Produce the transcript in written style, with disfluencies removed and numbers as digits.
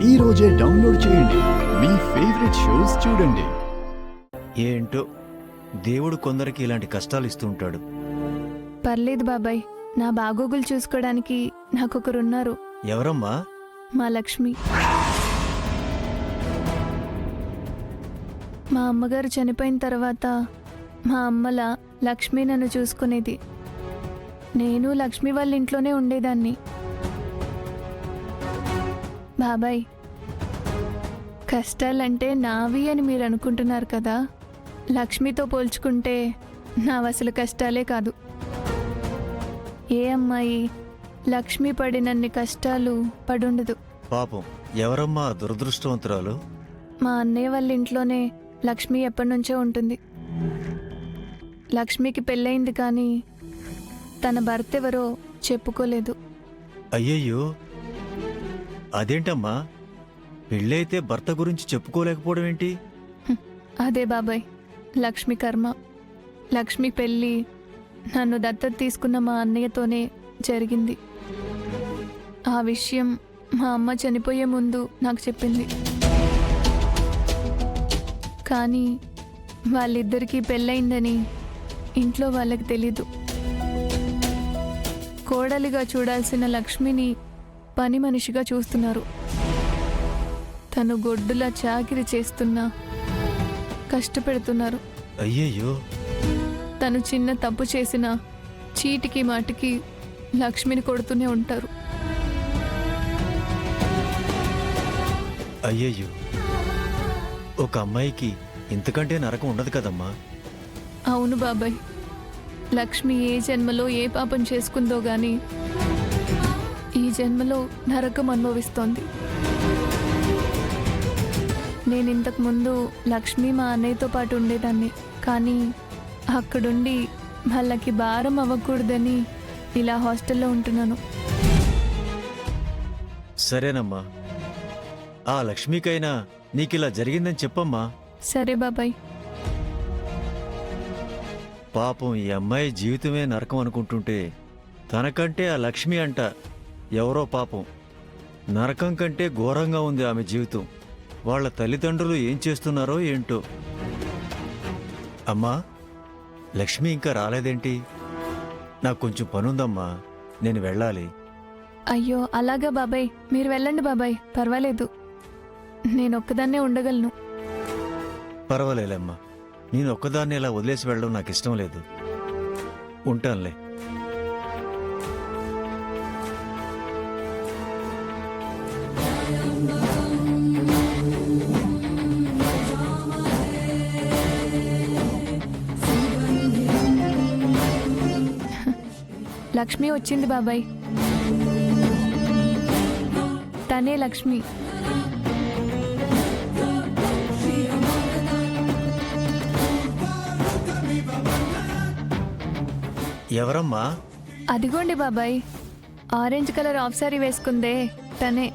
ఈ రోజే డౌన్లోడ్ చేయండి. మీ ఫేవరెట్ షోస్ చూడండి. ఏంటో దేవుడు కొందరికి ఇలాంటి కష్టాలు ఇస్తూ ఉంటాడు. పర్లేదు బాబాయ్, నా బాగోగులు చూసుకోవడానికి నాకొకరున్నారు. ఎవరమ్మా? మా లక్ష్మి. మా అమ్మగారు చనిపోయిన తర్వాత మా అమ్మల లక్ష్మి నన్ను చూసుకునేది. నేను లక్ష్మి వాళ్ళ ఇంట్లోనే ఉండేదాన్ని. బాబాయ్, కష్టాలంటే నావి అని మీరు అనుకుంటున్నారు కదా, లక్ష్మితో పోల్చుకుంటే నావసలు కష్టాలే కాదు. ఏ అమ్మాయి లక్ష్మి పడినన్ని కష్టాలు పడుండదు. పాపం, ఎవరమ్మా దురదృష్టవంతురాలు? మా అన్నయ్య వాళ్ళ ఇంట్లోనే లక్ష్మి ఎప్పటినుంచో ఉంటుంది. లక్ష్మికి పెళ్ళయింది కానీ తన భర్త ఎవరో చెప్పుకోలేదు. అయ్యయ్యో, అదేంటమ్మా? పెళ్ళైతే భర్త గురించి చెప్పుకోలేకపోవడం ఏంటి? అదే బాబాయ్, లక్ష్మి కర్మ. లక్ష్మి పెళ్ళి నన్ను దత్తత తీసుకున్న మా అన్నయ్యతోనే జరిగింది. ఆ విషయం మా అమ్మ చనిపోయే ముందు నాకు చెప్పింది. కానీ వాళ్ళిద్దరికీ పెళ్ళయిందని ఇంట్లో వాళ్ళకి తెలీదు. కోడలిగా చూడాల్సిన లక్ష్మిని పని మనిషిగా చూస్తున్నారు. తను గొడ్డులా చాకిరి చేస్తున్నా కష్టపెడుతున్నారు. అయ్యయ్యో, తను చిన్న తప్పు చేసినా చీటికి మాటికి లక్ష్మిని కొడుతూనే ఉంటారు. అయ్యయ్యో, ఒక అమ్మాయికి ఇంతకంటే నరకం ఉండదు కదమ్మా. అవును బాబాయ్, లక్ష్మి ఏ జన్మలో ఏ పాపం చేసుకుందో గాని ఈ జన్మలో నరకం అనుభవిస్తోంది. నేను ఇంతకు ముందు లక్ష్మి మా అన్నయ్యతో పాటు ఉండేదాన్ని. కానీ అక్కడుండి వాళ్ళకి భారం అవ్వకూడదని ఇలా హాస్టల్లో ఉంటున్నాను. సరేనమ్మా, ఆ లక్ష్మికైనా నీకిలా జరిగిందని చెప్పమ్మా. సరే బాబాయ్. పాపం, ఈ అమ్మాయి జీవితమే నరకం అనుకుంటుంటే తనకంటే ఆ లక్ష్మి అంట ఎవరో పాపం నరకం కంటే ఘోరంగా ఉంది ఆమె జీవితం. వాళ్ళ తల్లిదండ్రులు ఏం చేస్తున్నారో ఏంటో. అమ్మా, లక్ష్మి ఇంకా రాలేదేంటి? నాకు కొంచెం పనుందమ్మా, నేను వెళ్ళాలి. అయ్యో అలాగా బాబాయ్, మీరు వెళ్ళండి బాబాయ్, పర్వాలేదు, నేను ఒక్కదాన్నే ఉండగలను. పర్వాలేదమ్మా, నేను ఒక్కదాన్ని ఇలా వదిలేసి వెళ్ళడం నాకు ఇష్టం లేదు. ఉంటానులే. లక్ష్మి వచ్చింది బాబాయ్. తనే లక్ష్మి. ఎవరమ్మా? అదిగోండి బాబాయ్, ఆరెంజ్ కలర్ ఆఫ్ సారీ వేసుకుందే తనే.